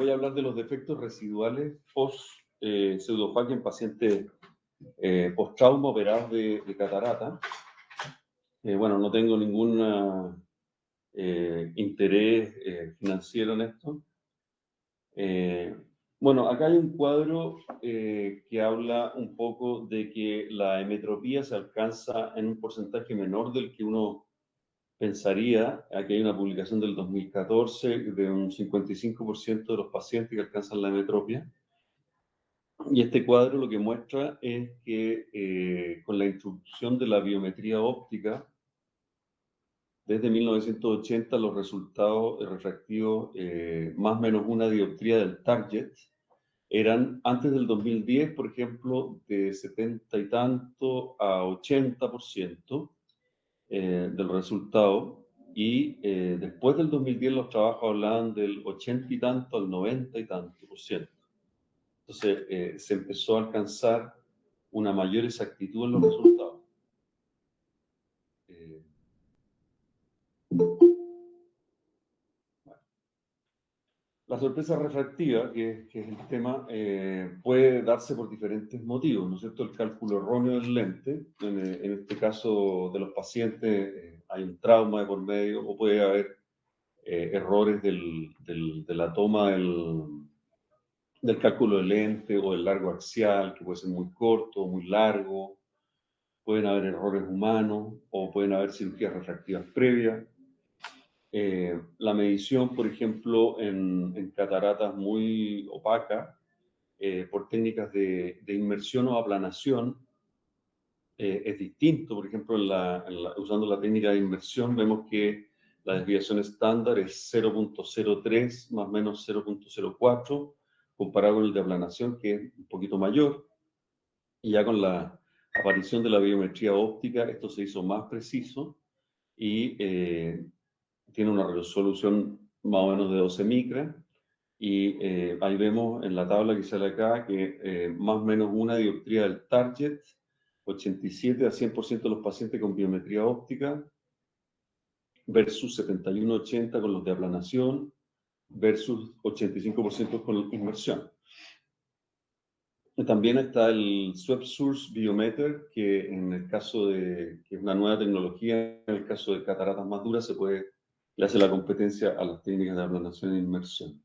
voy a hablar de los defectos residuales post pseudofagia en pacientes post-trauma operados de catarata. Bueno, no tengo ningún interés financiero en esto. Bueno, acá hay un cuadro que habla un poco de que la hemetropía se alcanza en un porcentaje menor del que uno pensaría. Aquí hay una publicación del 2014 de un 55% de los pacientes que alcanzan la hemetropía. Y este cuadro lo que muestra es que con la introducción de la biometría óptica, desde 1980 los resultados refractivos más o menos una dioptría del target eran antes del 2010, por ejemplo, de 70 y tanto a 80% del resultado, y después del 2010 los trabajos hablaban del 80 y tanto al 90 y tanto por ciento. Entonces se empezó a alcanzar una mayor exactitud en los resultados. La sorpresa refractiva, que es el tema, puede darse por diferentes motivos, ¿no es cierto? El cálculo erróneo del lente, en este caso de los pacientes hay un trauma de por medio, o puede haber errores de la toma del cálculo del lente o del largo axial, que puede ser muy corto o muy largo. Pueden haber errores humanos o pueden haber cirugías refractivas previas. La medición, por ejemplo, en cataratas muy opacas, por técnicas de inmersión o aplanación, es distinto. Por ejemplo, usando la técnica de inmersión, vemos que la desviación estándar es 0.03 más o menos 0.04, comparado con el de aplanación, que es un poquito mayor. Y ya con la aparición de la biometría óptica, esto se hizo más preciso y tiene una resolución más o menos de 12 micras. Y ahí vemos en la tabla que sale acá que más o menos una dioptría del target, 87 a 100% de los pacientes con biometría óptica, versus 71-80 con los de aplanación, versus 85% con inmersión. También está el Swab Source Biometer, que en el caso que es una nueva tecnología, en el caso de cataratas más duras, le hace la competencia a las técnicas de aplanación e inmersión,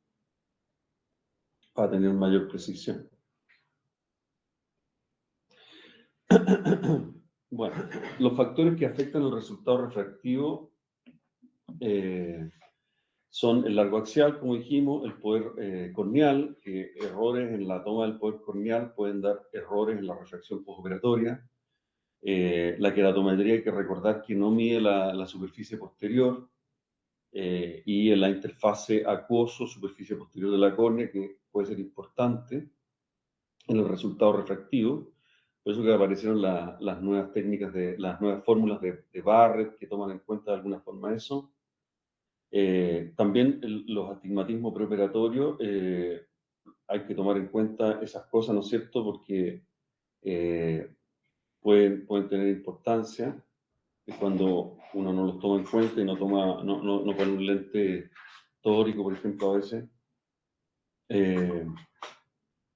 para tener mayor precisión. Bueno, los factores que afectan el resultado refractivo son el largo axial, como dijimos, el poder corneal, que errores en la toma del poder corneal pueden dar errores en la refracción postoperatoria. La queratometría, hay que recordar que no mide la superficie posterior, y en la interfase acuoso-superficie posterior de la córnea, que puede ser importante en el resultado refractivo. Por eso que aparecieron las nuevas técnicas, las nuevas fórmulas de Barrett, que toman en cuenta de alguna forma eso. También los astigmatismos preoperatorios, hay que tomar en cuenta esas cosas, ¿no es cierto? Porque pueden tener importancia cuando uno no los toma en cuenta y no pone un lente tórico, por ejemplo, a veces.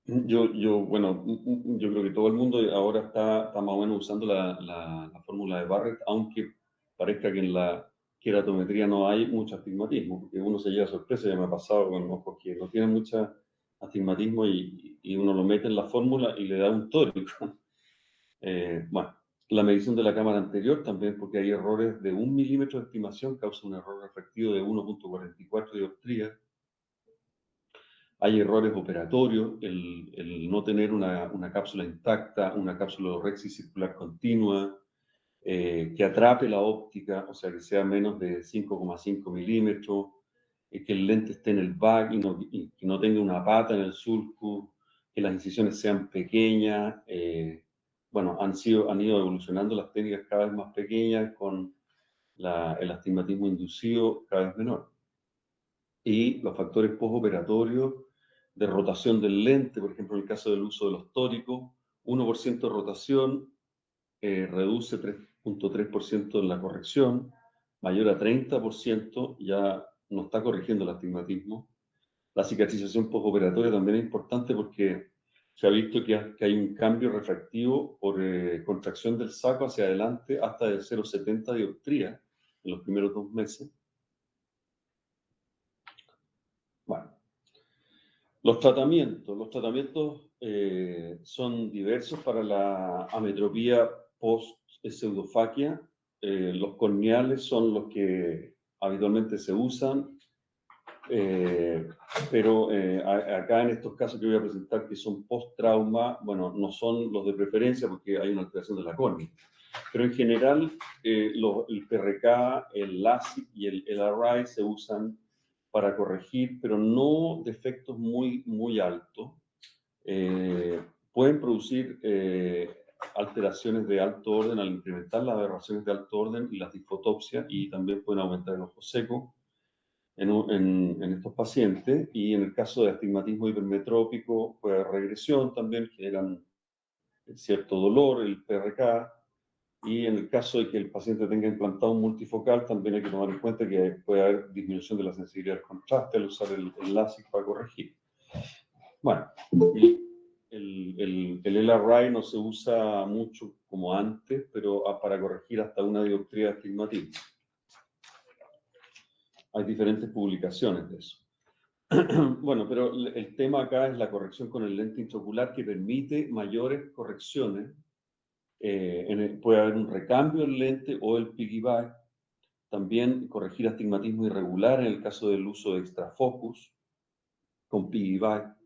Bueno, yo creo que todo el mundo ahora está más o menos usando la fórmula de Barrett, aunque parezca que en la queratometría no hay mucho astigmatismo, porque uno se lleva sorpresa. Ya me ha pasado con ojos que no tienen mucho astigmatismo y uno lo mete en la fórmula y le da un tórico. Bueno, la medición de la cámara anterior también, porque hay errores de 1 milímetro de estimación, causa un error refractivo de 1.44 dioptrías. Hay errores operatorios, el no tener una cápsula intacta, una cápsula orexis circular continua, que atrape la óptica, o sea, que sea menos de 5,5 milímetros, que el lente esté en el back y que no tenga una pata en el sulcus, que las incisiones sean pequeñas. Bueno, han ido evolucionando las técnicas cada vez más pequeñas, con el astigmatismo inducido cada vez menor. Y los factores postoperatorios de rotación del lente, por ejemplo, en el caso del uso de los tóricos, 1% de rotación reduce 3.3% en la corrección, mayor a 30% ya no está corrigiendo el astigmatismo. La cicatrización postoperatoria también es importante porque se ha visto que hay un cambio refractivo por contracción del saco hacia adelante hasta de 0,70 dioptría en los primeros 2 meses. Bueno, los tratamientos son diversos para la ametropía post-pseudofaquia. Los corneales son los que habitualmente se usan, pero acá en estos casos que voy a presentar que son post-trauma, bueno, no son los de preferencia porque hay una alteración de la córnea. Pero en general, el PRK, el LASIK y el LRI se usan para corregir, pero no defectos muy altos. Pueden producir alteraciones de alto orden al incrementar las aberraciones de alto orden y las disfotopsias, y también pueden aumentar el ojo seco en estos pacientes. Y en el caso de astigmatismo hipermetrópico, puede haber regresión también, generan cierto dolor, el PRK. Y en el caso de que el paciente tenga implantado un multifocal, también hay que tomar en cuenta que puede haber disminución de la sensibilidad al contraste al usar el LASIK para corregir. Bueno, el LRI no se usa mucho como antes, pero para corregir hasta una dioptría de astigmatismo. Hay diferentes publicaciones de eso. Bueno, pero el tema acá es la corrección con el lente intraocular, que permite mayores correcciones. Puede haber un recambio del lente o el piggyback. También corregir astigmatismo irregular en el caso del uso de extrafocus con piggyback.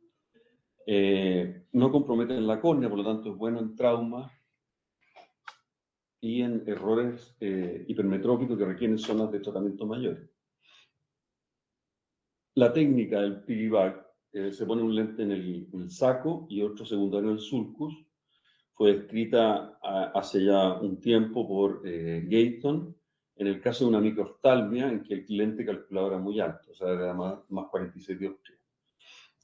No comprometen la córnea, por lo tanto es bueno en trauma y en errores hipermetrópicos que requieren zonas de tratamiento mayores. La técnica del piggyback, se pone un lente en el saco y otro secundario en el sulcus. Fue descrita hace ya un tiempo por Gayton, en el caso de una microftalmia en que el lente calculado era muy alto, o sea, era más 46 dioptrías.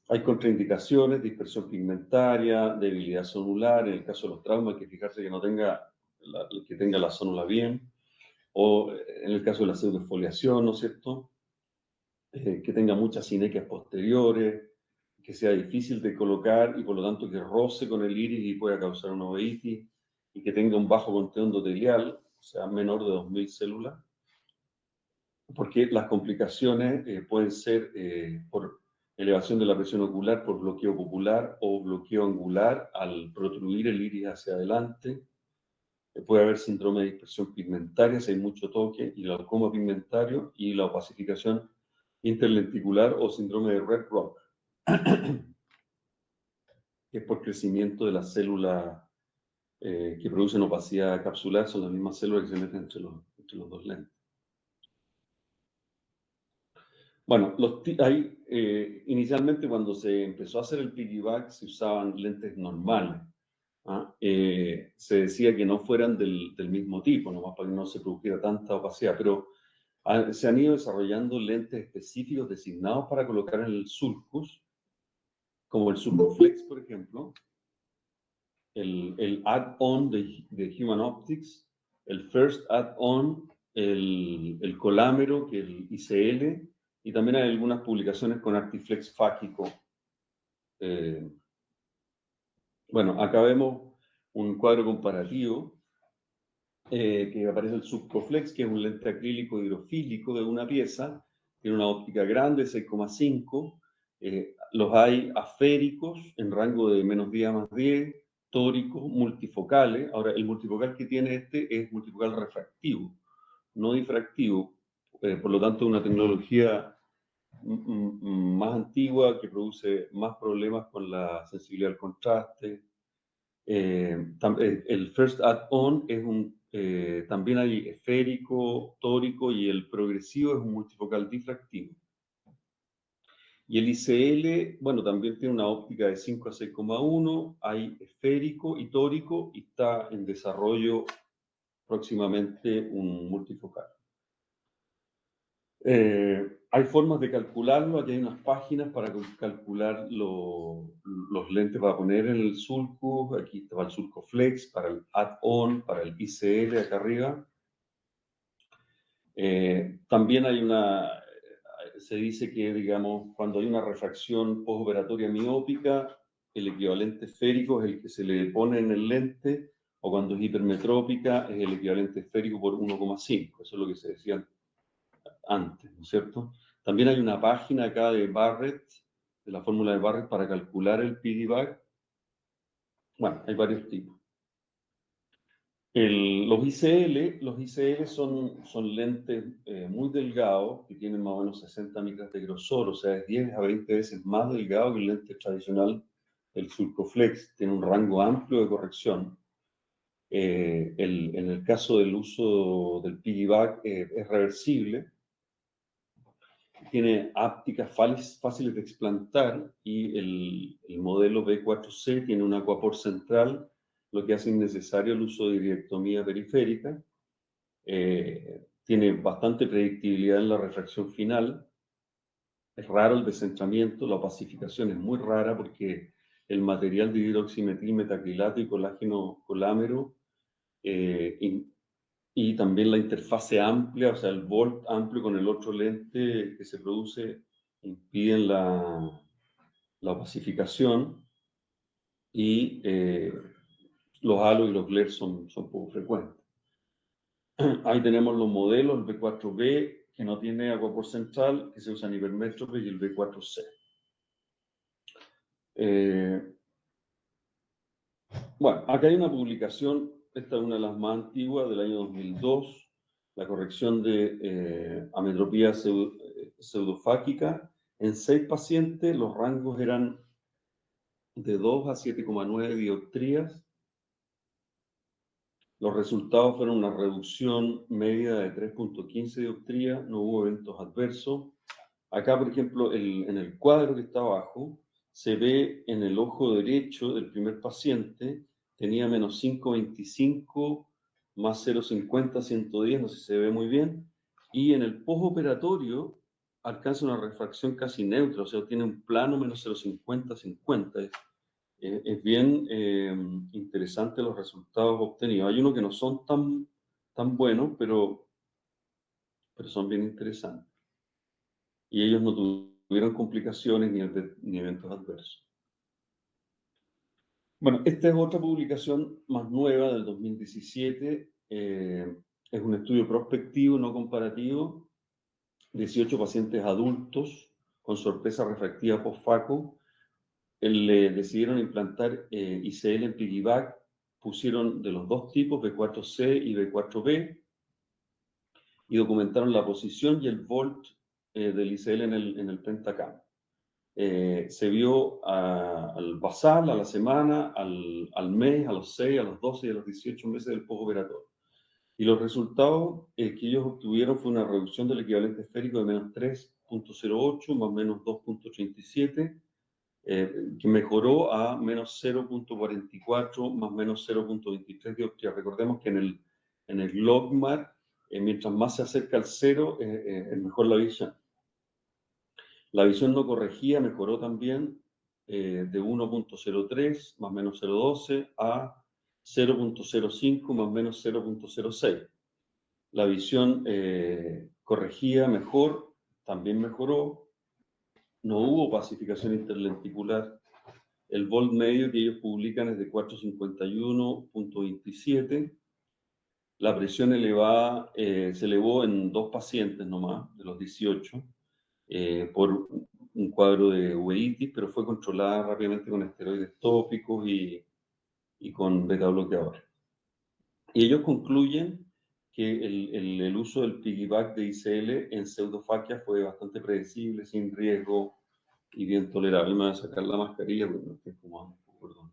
Hay contraindicaciones, dispersión pigmentaria, debilidad zonular. En el caso de los traumas hay que fijarse que no tenga que tenga la zónula bien, o en el caso de la pseudoexfoliación, ¿no es cierto? Que tenga muchas sinequias posteriores, que sea difícil de colocar y por lo tanto que roce con el iris y pueda causar una uveitis, y que tenga un bajo contenido endotelial, o sea, menor de 2000 células, porque las complicaciones pueden ser por elevación de la presión ocular, por bloqueo popular o bloqueo angular al protruir el iris hacia adelante. Puede haber síndrome de dispersión pigmentaria si hay mucho toque, y glaucoma pigmentario, y la opacificación interlenticular o síndrome de Red Rock, que es por crecimiento de las células que producen opacidad capsular. Son las mismas células que se meten entre los dos lentes. Bueno, inicialmente cuando se empezó a hacer el piggyback se usaban lentes normales. Se decía que no fueran del mismo tipo, nomás para que no se produjera tanta opacidad, pero se han ido desarrollando lentes específicos designados para colocar en el sulcus, como el Sulcoflex, por ejemplo, el add-on de Human Optics, el First Add-on, el Colámero, que es el ICL, y también hay algunas publicaciones con Artiflex fáquico. Bueno, acá vemos un cuadro comparativo que aparece el Sulcoflex, que es un lente acrílico hidrofílico de una pieza, tiene una óptica grande, 6,5. Los hay aféricos en rango de -10 a +10, tóricos, multifocales. Ahora, el multifocal que tiene este es multifocal refractivo, no difractivo. Por lo tanto, una tecnología más antigua que produce más problemas con la sensibilidad al contraste. El First Add-on es también hay esférico, tórico, y el progresivo es un multifocal difractivo. Y el ICL, bueno, también tiene una óptica de 5 a 6,1, hay esférico y tórico, y está en desarrollo próximamente un multifocal. Hay formas de calcularlo. Aquí hay unas páginas para calcular los lentes para poner en el sulcus. Aquí está el Sulcoflex para el add-on, para el ICL acá arriba. También se dice que, digamos, cuando hay una refracción postoperatoria miópica, el equivalente esférico es el que se le pone en el lente, o cuando es hipermetrópica es el equivalente esférico por 1,5. Eso es lo que se decía antes, ¿no es cierto? También hay una página acá de Barrett, de la fórmula de Barrett para calcular el PD-BAC. Bueno, hay varios tipos. Los ICL son lentes muy delgados, que tienen más o menos 60 micras de grosor, o sea, es 10 a 20 veces más delgado que el lente tradicional, el Sulcoflex. Tiene un rango amplio de corrección. En el caso del uso del piggyback es reversible, tiene ápticas fáciles de explantar, y el modelo B4C tiene un aquapor central, lo que hace innecesario el uso de directomía periférica. Tiene bastante predictibilidad en la refracción final. Es raro el descentramiento, la opacificación es muy rara porque el material de hidroximetil, metacrilato y colágeno colámero, y también la interfase amplia, o sea, el volt amplio con el otro lente que se produce, impiden la opacificación, y los halos y los glares son poco frecuentes. Ahí tenemos los modelos, el B4B, que no tiene aquapor central, que se usa en hipermétrope, y el B4C. Bueno, acá hay una publicación, esta es una de las más antiguas, del año 2002, la corrección de ametropía pseudofáquica. En 6 pacientes los rangos eran de 2 a 7,9 dioptrías. Los resultados fueron una reducción media de 3,15 dioptrías, no hubo eventos adversos. Acá, por ejemplo, en el cuadro que está abajo, se ve en el ojo derecho del primer paciente, tenía menos 5,25 más 0,50, 110, no sé si se ve muy bien, y en el postoperatorio alcanza una refracción casi neutra, o sea, tiene un plano menos 0,50, 50. Es bien interesante los resultados obtenidos. Hay unos que no son tan buenos, pero son bien interesantes. Y ellos no tuvieron complicaciones ni eventos adversos. Bueno, esta es otra publicación más nueva del 2017. Es un estudio prospectivo, no comparativo. 18 pacientes adultos con sorpresa refractiva post-FACO. Le decidieron implantar ICL en piggyback. Pusieron de los dos tipos, B4C y B4B, y documentaron la posición y el volt del ICL en el pentacam. Se vio al basal, a la semana, al mes, a los 6, a los 12 y a los 18 meses del postoperatorio. Y los resultados que ellos obtuvieron fue una reducción del equivalente esférico de menos 3,08 más menos 2,87, que mejoró a menos 0,44 más menos 0,23 dioptrías. Recordemos que en el logMAR, mientras más se acerca al cero, es mejor la visión. La visión no corregida mejoró también de 1,03 más menos 0,12 a 0,05 más menos 0,06. La visión corregida mejor también mejoró. No hubo opacificación interlenticular. El volt medio que ellos publican es de 451,27. La presión elevada se elevó en 2 pacientes nomás, de los 18. Por un cuadro de uveitis, pero fue controlada rápidamente con esteroides tópicos y con beta bloqueadores. Y ellos concluyen que el uso del piggyback de ICL en pseudofaquia fue bastante predecible, sin riesgo y bien tolerable. Me voy a sacar la mascarilla porque no estoy fumando, perdón.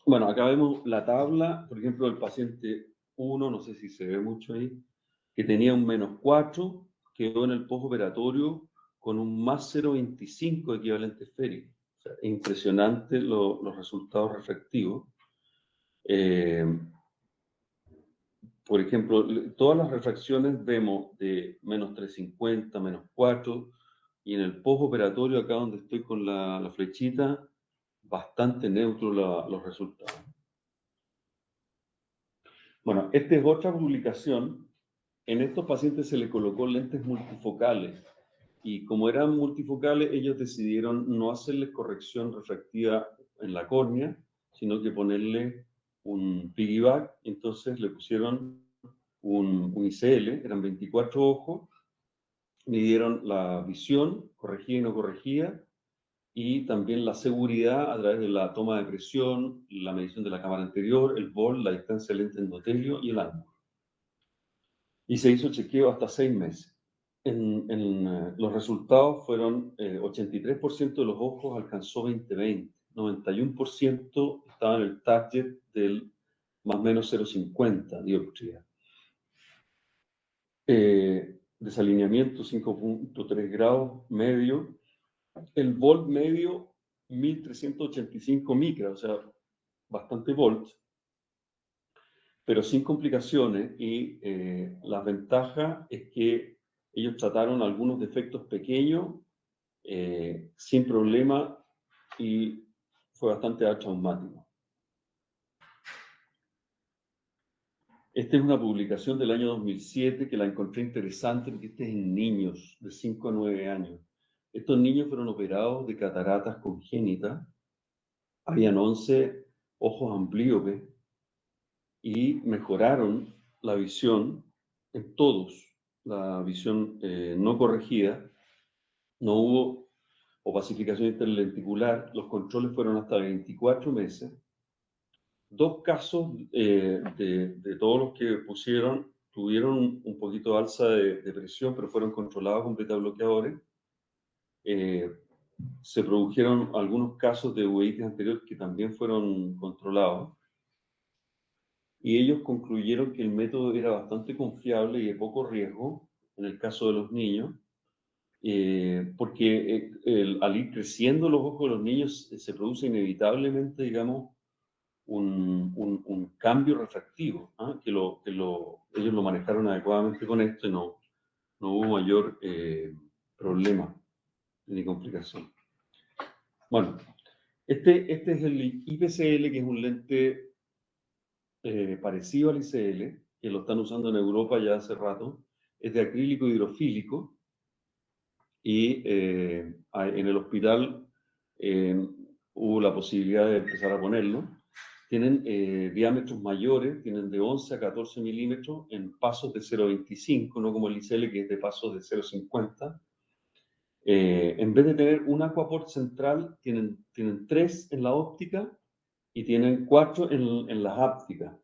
Bueno, acá vemos la tabla, por ejemplo, del paciente 1, no sé si se ve mucho ahí, que tenía un menos 4, quedó en el postoperatorio con un más 0,25 equivalente esférico. O sea, impresionante los resultados refractivos. Por ejemplo, todas las refracciones vemos de menos 3,50, menos 4, y en el postoperatorio, acá donde estoy con la flechita, bastante neutro los resultados. Bueno, esta es otra publicación En estos pacientes se le colocó lentes multifocales y como eran multifocales, ellos decidieron no hacerles corrección refractiva en la córnea, sino que ponerle un piggyback. Entonces le pusieron un ICL, eran 24 ojos, midieron la visión, corregida y no corregida, y también la seguridad a través de la toma de presión, la medición de la cámara anterior, el BOL, la distancia lente endotelio y el ángulo. Y se hizo chequeo hasta 6 meses. Los resultados fueron 83% de los ojos alcanzó 20/20, 91% estaba en el target del más o menos 0,50 dioptría. Desalineamiento 5.3 grados medio. El volt medio 1385 micras, o sea, bastante volt, pero sin complicaciones. Y la ventaja es que ellos trataron algunos defectos pequeños sin problema y fue bastante atraumático. Esta es una publicación del año 2007 que la encontré interesante porque este es en niños de 5 a 9 años. Estos niños fueron operados de cataratas congénitas. Habían 11 ojos amblíopes y mejoraron la visión en todos. La visión no corregida, no hubo opacificación interlenticular, los controles fueron hasta 24 meses. 2 casos de todos los que pusieron tuvieron un poquito de alza de presión, pero fueron controlados con beta bloqueadores. Se produjeron algunos casos de uveitis anterior que también fueron controlados. Y ellos concluyeron que el método era bastante confiable y de poco riesgo en el caso de los niños, porque al ir creciendo los ojos de los niños se produce inevitablemente, digamos, un cambio refractivo, ¿eh? Ellos lo manejaron adecuadamente con esto y no hubo mayor problema ni complicación. Bueno, este es el IPCL, que es un lente parecido al ICL, que lo están usando en Europa ya hace rato. Es de acrílico hidrofílico y en el hospital hubo la posibilidad de empezar a ponerlo. Tienen diámetros mayores, tienen de 11 a 14 milímetros en pasos de 0,25, no como el ICL que es de pasos de 0,50. En vez de tener un aquaport central, tienen 3 en la óptica y tienen 4 en las ápticas.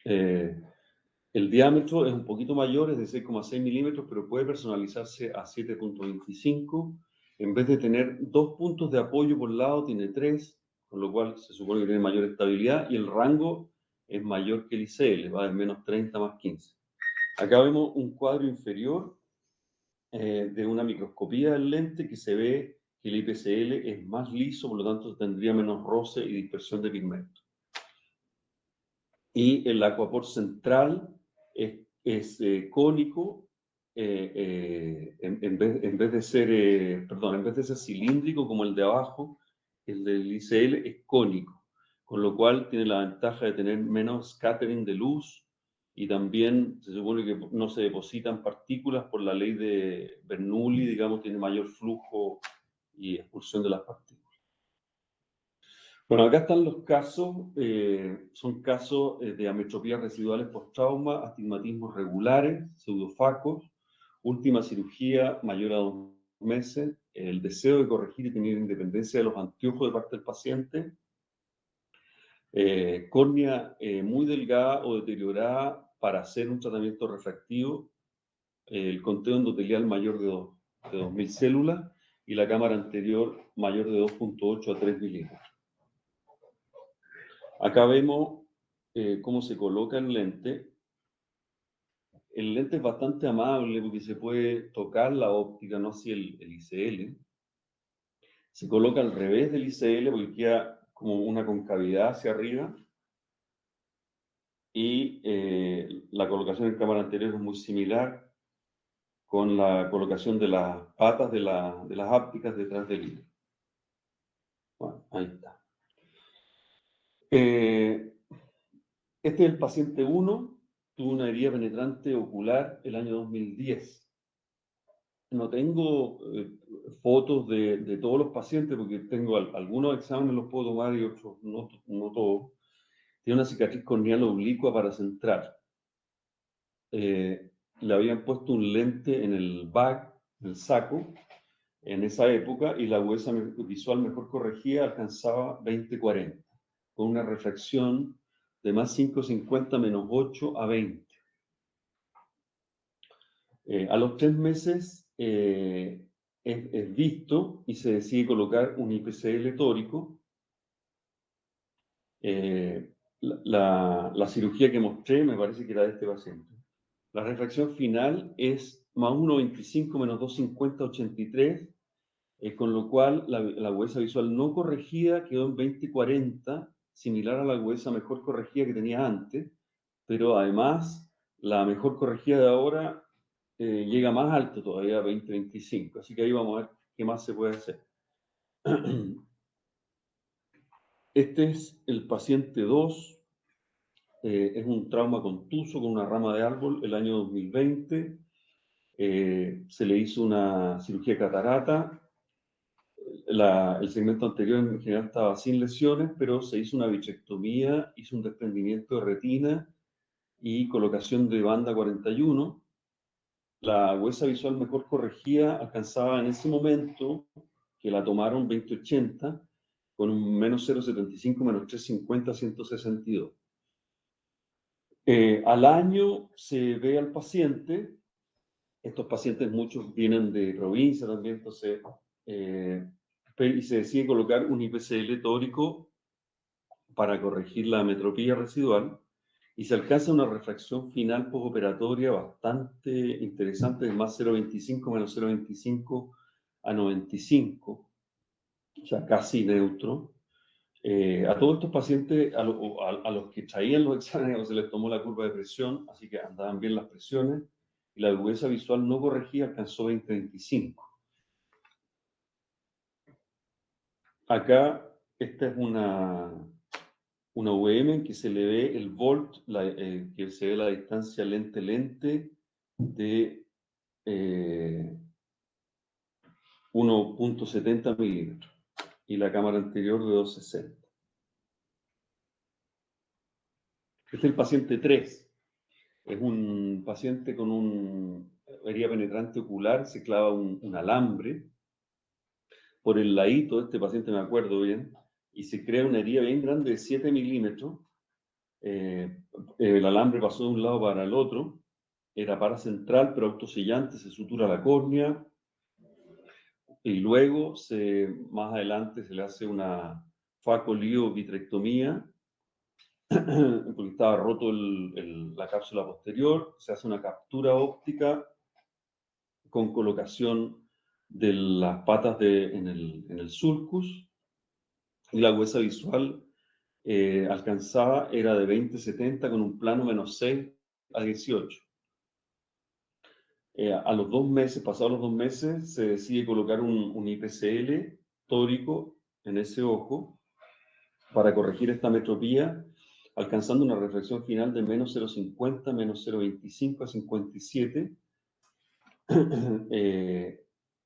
El diámetro es un poquito mayor, es de 6,6 milímetros, pero puede personalizarse a 7,25. En vez de tener 2 puntos de apoyo por lado, tiene 3, con lo cual se supone que tiene mayor estabilidad y el rango es mayor que el ICL, va de menos 30 más 15. Acá vemos un cuadro inferior de una microscopía del lente que se ve que el IPCL es más liso, por lo tanto tendría menos roce y dispersión de pigmento. Y el aquaport central es cónico, en vez de ser, en vez de ser cilíndrico como el de abajo, el del ICL es cónico, con lo cual tiene la ventaja de tener menos scattering de luz y también se supone que no se depositan partículas por la ley de Bernoulli, digamos, tiene mayor flujo y expulsión de las partículas. Bueno, acá están los casos, son casos de ametropías residuales post-trauma, astigmatismos regulares, pseudofacos, última cirugía mayor a 2 meses, el deseo de corregir y tener independencia de los anteojos de parte del paciente, córnea muy delgada o deteriorada para hacer un tratamiento refractivo, el conteo endotelial mayor de 2.000 células y la cámara anterior mayor de 2,8 a 3 milímetros. Acá vemos cómo se coloca el lente. El lente es bastante amable porque se puede tocar la óptica, no así el ICL. Se coloca al revés del ICL porque queda como una concavidad hacia arriba. Y la colocación en cámara anterior es muy similar con la colocación de las patas de las ápticas detrás del hilo. Bueno, ahí está. Este es el paciente 1. tuvo una herida penetrante ocular el año 2010. No tengo fotos de todos los pacientes, porque tengo algunos exámenes los puedo tomar y otros no todos. Tiene una cicatriz corneal oblicua paracentral. Le habían puesto un lente en el bag, en el saco, en esa época, y la agudeza visual mejor corregida alcanzaba 20/40, con una refracción de más 5,50 menos 8 a 20. A los 3 meses es visto y se decide colocar un IPCL tórico. La cirugía que mostré me parece que era de este paciente. La refracción final es más 1,25 menos 2,50, 83, con lo cual la agudeza visual no corregida quedó en 20/40, similar a la agudeza mejor corregida que tenía antes, pero además la mejor corregida de ahora llega más alto todavía, 20/25. Así que ahí vamos a ver qué más se puede hacer. Este es el paciente 2. Es un trauma contuso con una rama de árbol el año 2020. Se le hizo una cirugía de catarata. El segmento anterior en general estaba sin lesiones, pero se hizo una vitrectomía, hizo un desprendimiento de retina y colocación de banda 41. La agudeza visual mejor corregida alcanzaba en ese momento, que la tomaron 20/80, con un menos 0,75, menos 3,50, 162. Al año se ve al paciente. Estos pacientes muchos vienen de provincia también, entonces, y se decide colocar un IPCL tórico para corregir la metropía residual, y se alcanza una refracción final postoperatoria bastante interesante, de más 0,25 menos 0,25 a 95, o sea, casi neutro. A todos estos pacientes, a los que traían los exámenes, se les tomó la curva de presión, así que andaban bien las presiones, y la agudeza visual no corregida alcanzó 20/25. Acá, esta es una UM en que se le ve el volt, que se ve la distancia lente-lente de 1,70 milímetros, y la cámara anterior de 2,60. Este es el paciente 3. Es un paciente con una herida penetrante ocular, se clava un alambre por el ladito de este paciente, me acuerdo bien, y se crea una herida bien grande de 7 milímetros. El alambre pasó de un lado para el otro, era paracentral, pero autosellante, se sutura la córnea, y luego, más adelante, se le hace una facolio-vitrectomía, porque estaba roto la cápsula posterior, se hace una captura óptica con colocación de las patas en el sulcus, y la agudeza visual alcanzada era de 20/70 con un plano menos 6 a 18. A los 2 meses, pasados los 2 meses, se decide colocar un IPCL tórico en ese ojo para corregir esta metropía, alcanzando una refracción final de menos 0,50, menos 0,25 a 57,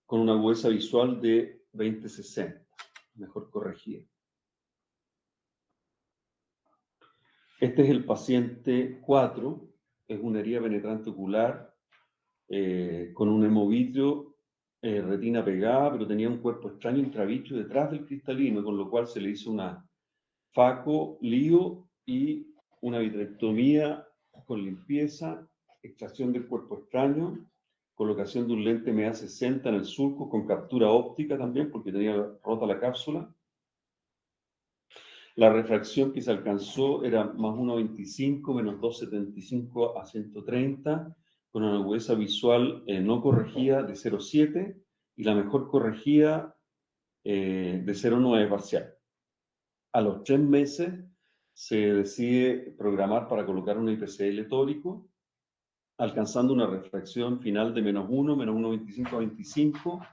con una agudeza visual de 20/60, mejor corregida. Este es el paciente 4, es una herida penetrante ocular con un hemovitrio, retina pegada, pero tenía un cuerpo extraño intravitrio detrás del cristalino, con lo cual se le hizo una faco-lío y una vitrectomía con limpieza, extracción del cuerpo extraño, colocación de un lente MA60 en el surco con captura óptica también, porque tenía rota la cápsula. La refracción que se alcanzó era más 1,25 menos 2,75 a 130, con una agudeza visual no corregida de 0,7 y la mejor corregida de 0,9 parcial. A los 3 meses se decide programar para colocar un IPCL tórico, alcanzando una refracción final de menos 1, menos 1,25 a 25,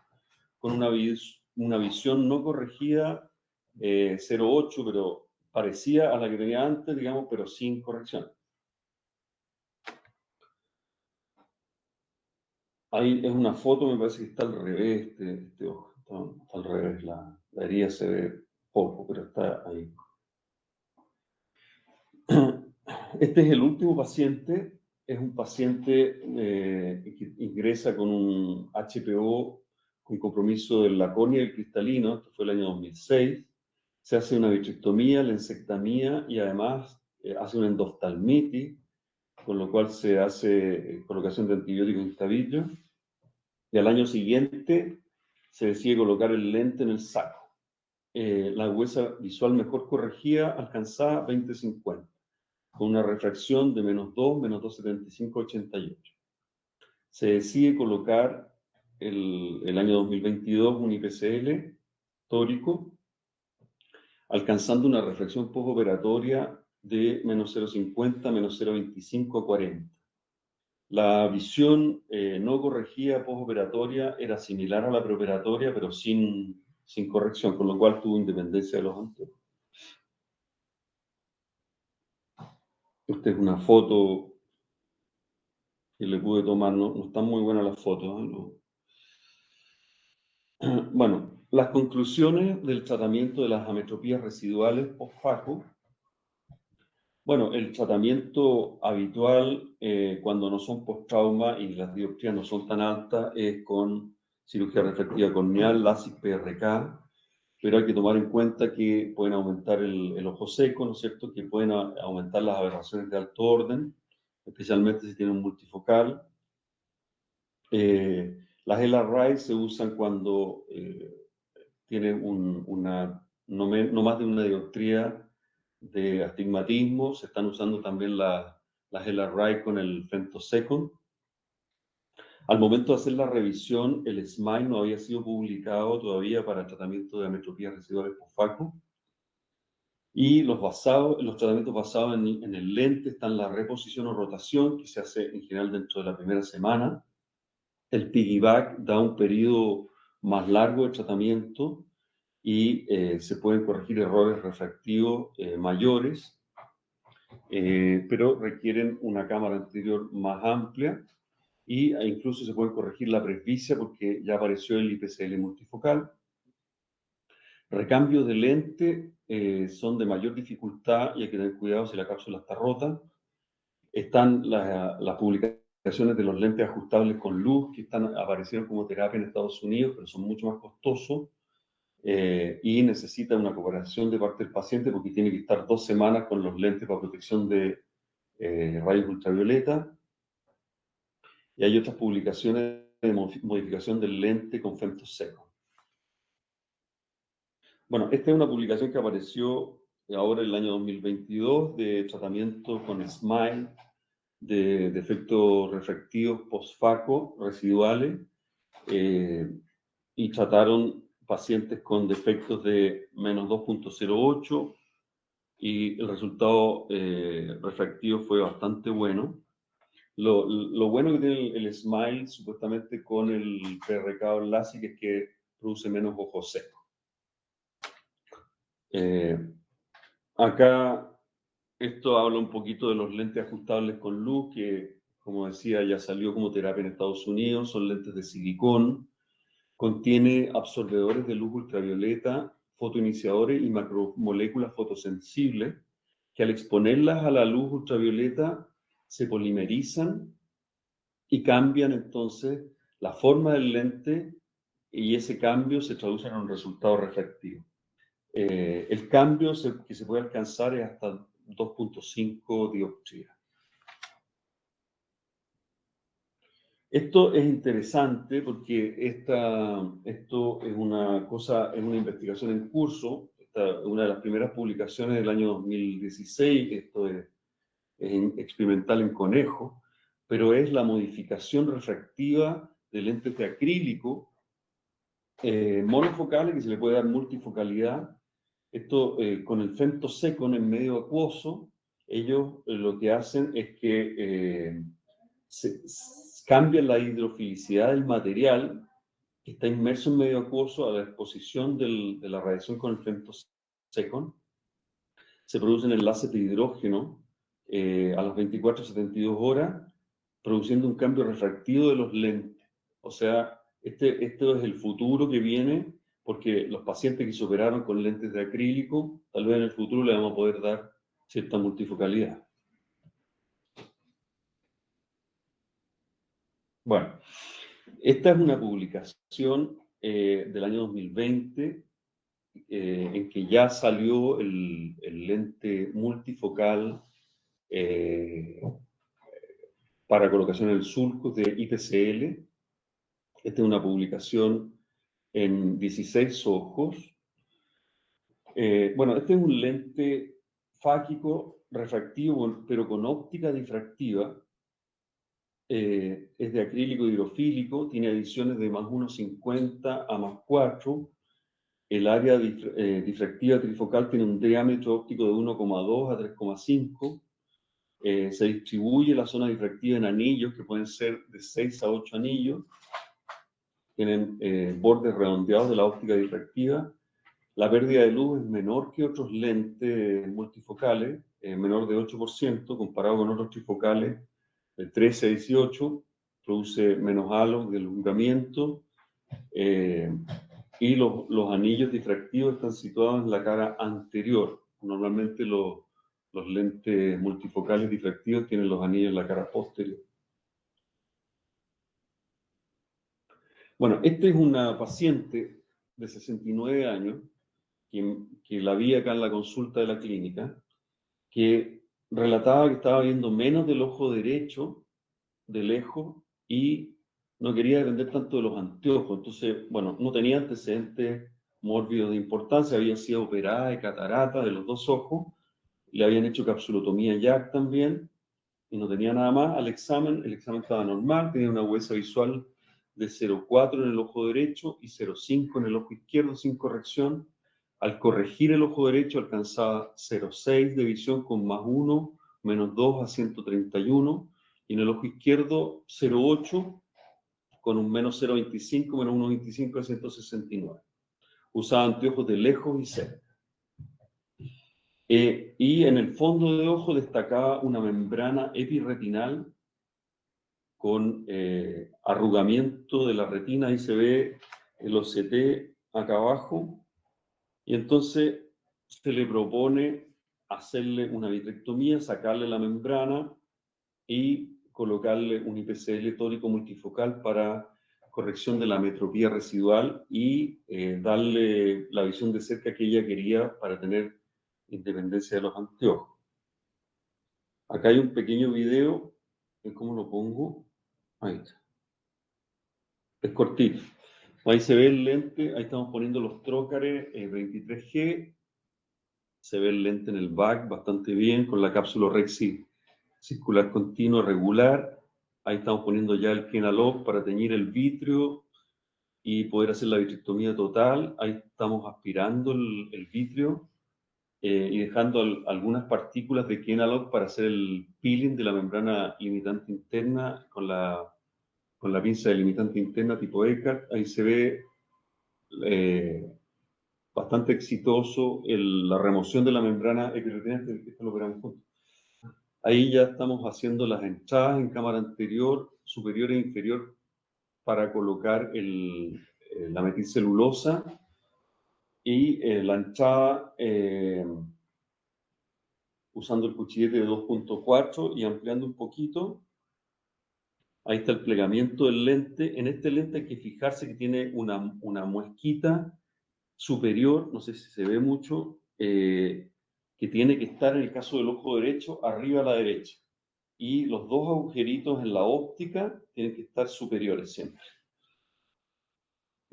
con una visión no corregida 0,8, pero parecía a la que tenía antes, digamos, pero sin corrección. Ahí es una foto, me parece que está al revés, este ojo, está al revés, la herida se ve poco, pero está ahí. Este es el último paciente, es un paciente que ingresa con un HPO con compromiso de la córnea y el cristalino, esto fue el año 2006, se hace una vitrectomía, lensectomía y además hace una endoftalmitis, con lo cual se hace colocación de antibióticos en tabillo, y al año siguiente se decide colocar el lente en el saco. La agudeza visual mejor corregida alcanzaba 20/50, con una refracción de -2, -2,75, 88. Se decide colocar el año 2022 un IPCL tórico, alcanzando una refracción postoperatoria de -0,50, -0,25 a 40. La visión no corregida postoperatoria era similar a la preoperatoria, pero sin corrección, con lo cual tuvo independencia de los anteojos. Esta es una foto que le pude tomar, no están muy buenas las fotos, ¿eh? No. Bueno, las conclusiones del tratamiento de las ametropías residuales post-FACO. Bueno, el tratamiento habitual cuando no son post-trauma y las dioptrías no son tan altas es con cirugía refractiva corneal, LASIK, PRK, pero hay que tomar en cuenta que pueden aumentar el ojo seco, ¿no es cierto? Que pueden aumentar las aberraciones de alto orden, especialmente si tienen un multifocal. Las LRI se usan cuando tienen no más de una dioptría de astigmatismo. Se están usando también las LRI con el femtosecond. Al momento de hacer la revisión, el SMILE no había sido publicado todavía para el tratamiento de ametropías residuales post-FACO. Y los tratamientos basados en el lente están la reposición o rotación, que se hace en general dentro de la primera semana. El piggyback da un periodo más largo de tratamiento y se pueden corregir errores refractivos mayores, pero requieren una cámara anterior más amplia e incluso se puede corregir la presbicia porque ya apareció el IPCL multifocal. Recambios de lente son de mayor dificultad y hay que tener cuidado si la cápsula está rota. Están las publicaciones de los lentes ajustables con luz que aparecieron como terapia en Estados Unidos, pero son mucho más costosos y necesita una cooperación de parte del paciente porque tiene que estar 2 semanas con los lentes para protección de rayos ultravioleta. Y hay otras publicaciones de modificación del lente con femtosecond. Bueno, esta es una publicación que apareció ahora en el año 2022 de tratamiento con SMILE de defectos refractivos post-FACO residuales y trataron pacientes con defectos de -2,08 y el resultado refractivo fue bastante bueno. Lo bueno que tiene el SMILE supuestamente con el PRK o el LASIK es que produce menos ojo seco. Acá esto habla un poquito de los lentes ajustables con luz, que como decía ya salió como terapia en Estados Unidos, son lentes de silicón, contiene absorbedores de luz ultravioleta, fotoiniciadores y macromoléculas fotosensibles, que al exponerlas a la luz ultravioleta se polimerizan y cambian entonces la forma del lente y ese cambio se traduce en un resultado refractivo. El cambio que se puede alcanzar es hasta 2,5 dioptrías. Esto es interesante porque esto es es una investigación en curso, una de las primeras publicaciones del año 2016, esto es experimental en conejos, pero es la modificación refractiva de lentes de acrílico monofocales que se le puede dar multifocalidad. Esto con el femtosecond en medio acuoso, ellos lo que hacen es que cambian la hidrofilicidad del material que está inmerso en medio acuoso a la exposición de la radiación con el femtosecond. Se producen enlaces de hidrógeno a las 24 a 72 horas, produciendo un cambio refractivo de los lentes. O sea, esto es el futuro que viene, porque los pacientes que se operaron con lentes de acrílico, tal vez en el futuro le vamos a poder dar cierta multifocalidad. Bueno, esta es una publicación del año 2020 en que ya salió el lente multifocal para colocación en el sulco de IPCL. Esta es una publicación en 16 ojos. Bueno, este es un lente fáquico refractivo, pero con óptica difractiva. Es de acrílico hidrofílico, tiene adiciones de más 1,50 a más 4. El área difractiva trifocal tiene un diámetro óptico de 1,2 a 3,5. Se distribuye la zona difractiva en anillos, que pueden ser de 6 a 8 anillos. Tienen bordes redondeados de la óptica difractiva. La pérdida de luz es menor que otros lentes multifocales, menor de 8%, comparado con otros trifocales de 13 a 18. Produce menos halos de alumbramiento. Y los anillos difractivos están situados en la cara anterior. Normalmente los lentes multifocales difractivos tienen los anillos en la cara posterior. Bueno, esta es una paciente de 69 años que la vi acá en la consulta de la clínica, que relataba que estaba viendo menos del ojo derecho de lejos y no quería depender tanto de los anteojos. Entonces, bueno, no tenía antecedentes mórbidos de importancia, había sido operada de catarata de los dos ojos, le habían hecho capsulotomía YAC también y no tenía nada más. Al examen, el examen estaba normal, tenía una agudeza visual de 0,4 en el ojo derecho y 0,5 en el ojo izquierdo sin corrección. Al corregir el ojo derecho alcanzaba 0,6 de visión con más 1, menos 2 a 131, y en el ojo izquierdo 0,8 con un menos 0,25, menos 1,25 a 169. Usaba anteojos de lejos y cerca. Y en el fondo de ojo destacaba una membrana epirretinal con arrugamiento de la retina. Ahí se ve el OCT acá abajo. Y entonces se le propone hacerle una vitrectomía, sacarle la membrana y colocarle un IPCL tórico multifocal para corrección de la metropía residual y darle la visión de cerca que ella quería para tener independencia de los anteojos. Acá hay un pequeño video, ¿cómo lo pongo? Ahí está. Es cortito. Ahí se ve el lente, ahí estamos poniendo los trócares 23G. Se ve el lente en el back bastante bien, con la cápsula Rexi circular continua regular. Ahí estamos poniendo ya el Kenalog para teñir el vítreo y poder hacer la vitrectomía total. Ahí estamos aspirando el vítreo y dejando algunas partículas de Kenalog para hacer el peeling de la membrana limitante interna con la pinza de limitante interna tipo Eckhart. Ahí se ve bastante exitoso la remoción de la membrana epirretinal, que esto lo operamos juntos. Ahí ya estamos haciendo las entradas en cámara anterior, superior e inferior para colocar la metilcelulosa y la entrada usando el cuchillete de 2,4 y ampliando un poquito. Ahí está el plegamiento del lente. En este lente hay que fijarse que tiene una muesquita superior, no sé si se ve mucho, que tiene que estar en el caso del ojo derecho arriba a la derecha. Y los dos agujeritos en la óptica tienen que estar superiores siempre.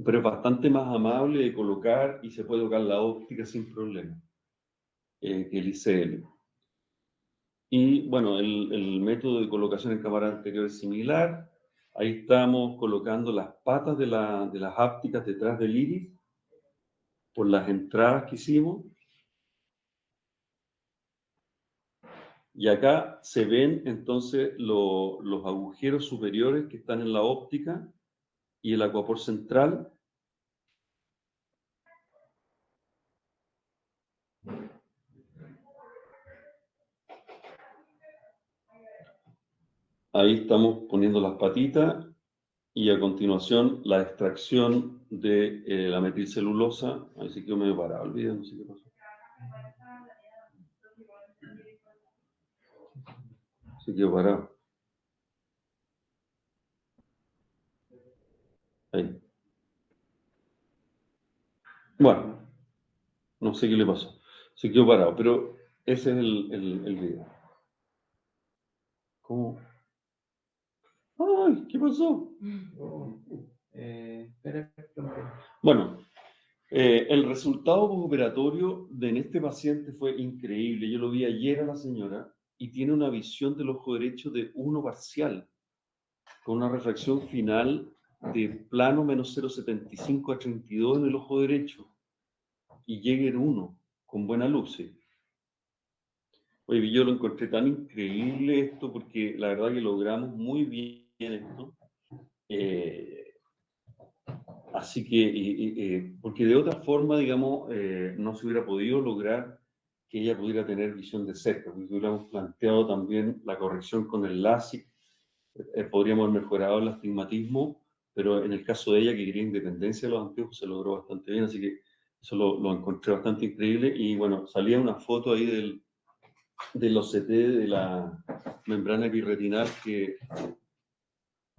Pero es bastante más amable de colocar y se puede tocar la óptica sin problema que el ICL. Y bueno, el método de colocación en cámara anterior es similar. Ahí estamos colocando las patas de las ápticas detrás del iris por las entradas que hicimos. Y acá se ven entonces los agujeros superiores que están en la óptica y el acuapor central. Ahí estamos poniendo las patitas Y a continuación, la extracción de la metilcelulosa. Ahí sí que medio parado el video, no sé qué pasó. Se quedó parado. Ahí. Bueno, no sé qué le pasó. Se quedó parado, pero ese es el video. ¿Cómo? ¡Ay! ¿Qué pasó? Bueno, el resultado postoperatorio en este paciente fue increíble. Yo lo vi ayer a la señora y tiene una visión del ojo derecho de 1 parcial, con una refracción final de plano menos 0,75 a 32 en el ojo derecho y Jäger 1, con buena luz. ¿Sí? Oye, yo lo encontré tan increíble esto porque la verdad que logramos muy bien esto. Así que, porque de otra forma, digamos, no se hubiera podido lograr que ella pudiera tener visión de cerca, porque hubiéramos planteado también la corrección con el LASIK, podríamos haber mejorado el astigmatismo, pero en el caso de ella, que quería independencia de los anteojos, se logró bastante bien, así que eso lo encontré bastante increíble. Y bueno, salía una foto ahí del OCT, de la membrana epirretinal, que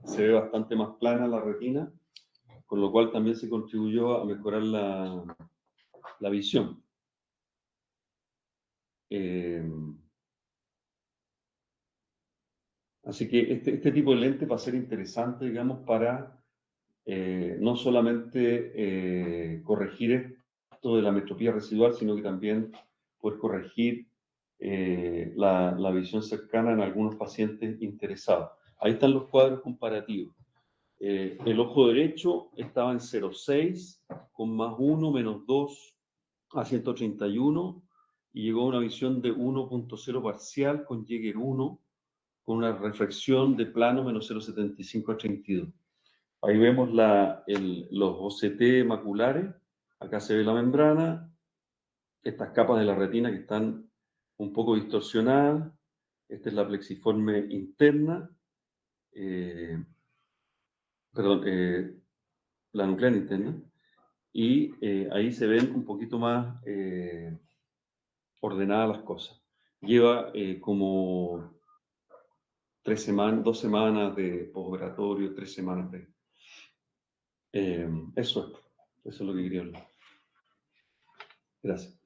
se ve bastante más plana la retina, con lo cual también se contribuyó a mejorar la visión. Así que este tipo de lente va a ser interesante, digamos, para no solamente corregir esto de la metropía residual, sino que también poder corregir la visión cercana en algunos pacientes interesados. Ahí están los cuadros comparativos. El ojo derecho estaba en 0,6 con más 1, menos 2 a 131 y llegó a una visión de 1,0 parcial con Jäger 1 con una reflexión de plano menos 0,75 a 32. Ahí vemos los OCT maculares, acá se ve la membrana, estas capas de la retina que están un poco distorsionadas, esta es la plexiforme interna, perdón, la nuclear interna, y ahí se ven un poquito más ordenadas las cosas. Lleva como 2 semanas de postoperatorio, 3 semanas de... eso es lo que quería hablar. Gracias.